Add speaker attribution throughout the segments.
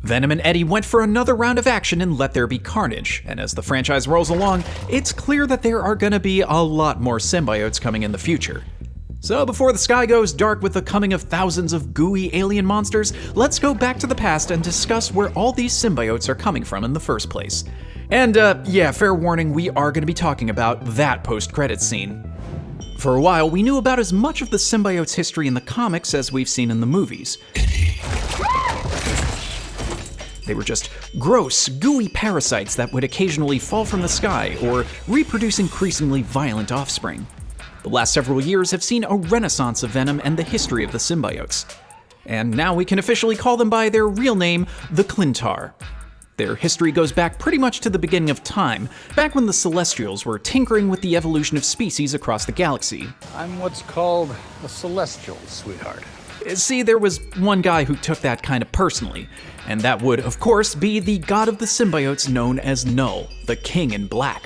Speaker 1: Venom and Eddie went for another round of action in Let There Be Carnage, and as the franchise rolls along, it's clear that there are gonna be a lot more symbiotes coming in the future. So before the sky goes dark with the coming of thousands of gooey alien monsters, let's go back to the past and discuss where all these symbiotes are coming from in the first place. And yeah, fair warning, we are gonna be talking about that post-credits scene. For a while, we knew about as much of the symbiotes' history in the comics as we've seen in the movies. They were just gross, gooey parasites that would occasionally fall from the sky or reproduce increasingly violent offspring. The last several years have seen a renaissance of Venom and the history of the symbiotes. And now we can officially call them by their real name, the Klyntar. Their history goes back pretty much to the beginning of time, back when the Celestials were tinkering with the evolution of species across the galaxy.
Speaker 2: I'm what's called a Celestial, sweetheart.
Speaker 1: See, there was one guy who took that kind of personally, and that would, of course, be the god of the symbiotes known as Knull, the King in Black.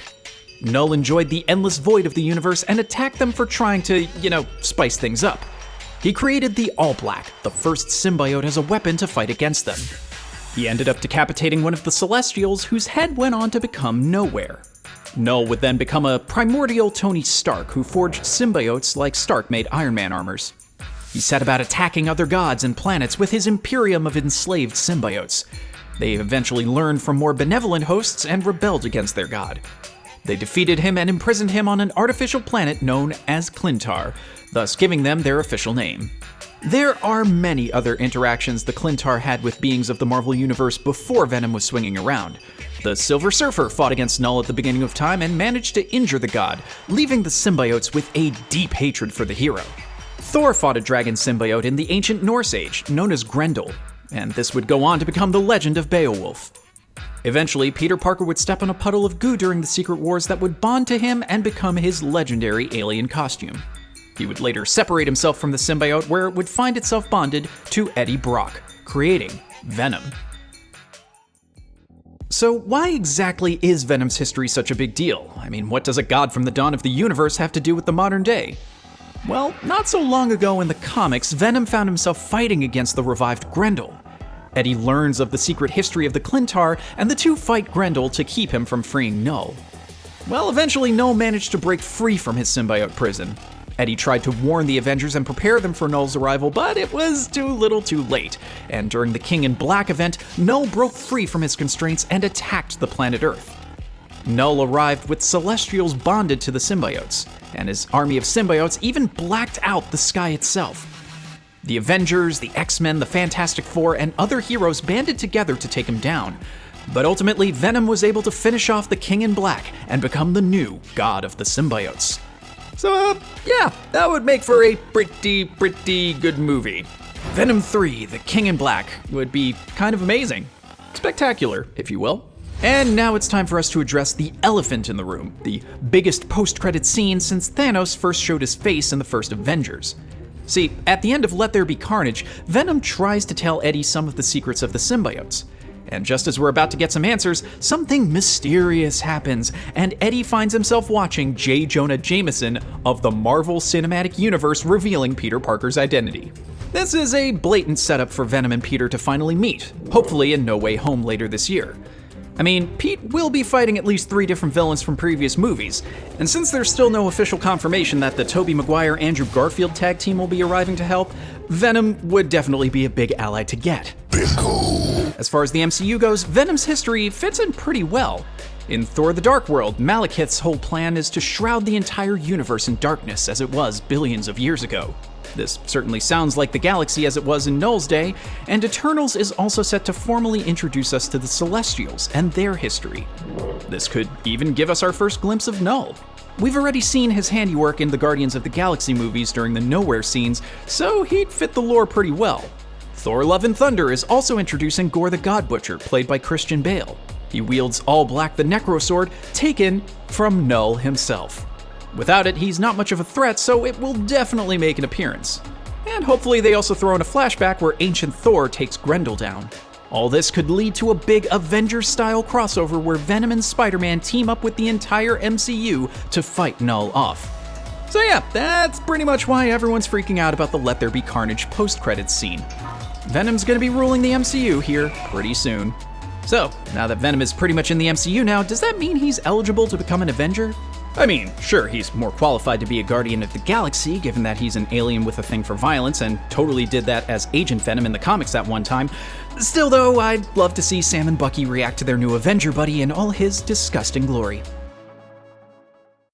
Speaker 1: Knull enjoyed the endless void of the universe and attacked them for trying to, spice things up. He created the All Black, the first symbiote, as a weapon to fight against them. He ended up decapitating one of the Celestials, whose head went on to become Nowhere. Knull would then become a primordial Tony Stark who forged symbiotes like Stark made Iron Man armors. He set about attacking other gods and planets with his imperium of enslaved symbiotes. They eventually learned from more benevolent hosts and rebelled against their god. They defeated him and imprisoned him on an artificial planet known as Klyntar, thus giving them their official name. There are many other interactions the Klyntar had with beings of the Marvel Universe before Venom was swinging around. The Silver Surfer fought against Knull at the beginning of time and managed to injure the god, leaving the symbiotes with a deep hatred for the hero. Thor fought a dragon symbiote in the ancient Norse age, known as Grendel, and this would go on to become the legend of Beowulf. Eventually, Peter Parker would step on a puddle of goo during the Secret Wars that would bond to him and become his legendary alien costume. He would later separate himself from the symbiote, where it would find itself bonded to Eddie Brock, creating Venom. So why exactly is Venom's history such a big deal? I mean, what does a god from the dawn of the universe have to do with the modern day? Well, not so long ago in the comics, Venom found himself fighting against the revived Grendel. Eddie learns of the secret history of the Klyntar, and the two fight Grendel to keep him from freeing Knull. Well, eventually Knull managed to break free from his symbiote prison. Eddie tried to warn the Avengers and prepare them for Knull's arrival, but it was too little too late. And during the King in Black event, Knull broke free from his constraints and attacked the planet Earth. Knull arrived with Celestials bonded to the symbiotes, and his army of symbiotes even blacked out the sky itself. The Avengers, the X-Men, the Fantastic Four, and other heroes banded together to take him down. But ultimately, Venom was able to finish off the King in Black and become the new god of the symbiotes. So, yeah, that would make for a pretty good movie. Venom 3, The King in Black, would be kind of amazing. Spectacular, if you will. And now it's time for us to address the elephant in the room, the biggest post-credit scene since Thanos first showed his face in the first Avengers. See, at the end of Let There Be Carnage, Venom tries to tell Eddie some of the secrets of the symbiotes. And just as we're about to get some answers, something mysterious happens, and Eddie finds himself watching J. Jonah Jameson of the Marvel Cinematic Universe revealing Peter Parker's identity. This is a blatant setup for Venom and Peter to finally meet, hopefully in No Way Home later this year. I mean, Pete will be fighting at least 3 different villains from previous movies, and since there's still no official confirmation that the Tobey Maguire-Andrew Garfield tag team will be arriving to help, Venom would definitely be a big ally to get. Bingo. As far as the MCU goes, Venom's history fits in pretty well. In Thor: The Dark World, Malekith's whole plan is to shroud the entire universe in darkness as it was billions of years ago. This certainly sounds like the galaxy as it was in Knull's day, and Eternals is also set to formally introduce us to the Celestials and their history. This could even give us our first glimpse of Knull. We've already seen his handiwork in the Guardians of the Galaxy movies during the Nowhere scenes, so he'd fit the lore pretty well. Thor: Love and Thunder is also introducing Gore the God Butcher, played by Christian Bale. He wields All Black the Necrosword, taken from Knull himself. Without it, he's not much of a threat, so it will definitely make an appearance. And hopefully they also throw in a flashback where ancient Thor takes Grendel down. All this could lead to a big Avengers-style crossover where Venom and Spider-Man team up with the entire MCU to fight Knull off. So yeah, that's pretty much why everyone's freaking out about the Let There Be Carnage post-credits scene. Venom's gonna be ruling the MCU here pretty soon. So, now that Venom is pretty much in the MCU now, does that mean he's eligible to become an Avenger? I mean, sure, he's more qualified to be a Guardian of the Galaxy, given that he's an alien with a thing for violence, and totally did that as Agent Venom in the comics at one time. Still though, I'd love to see Sam and Bucky react to their new Avenger buddy in all his disgusting glory.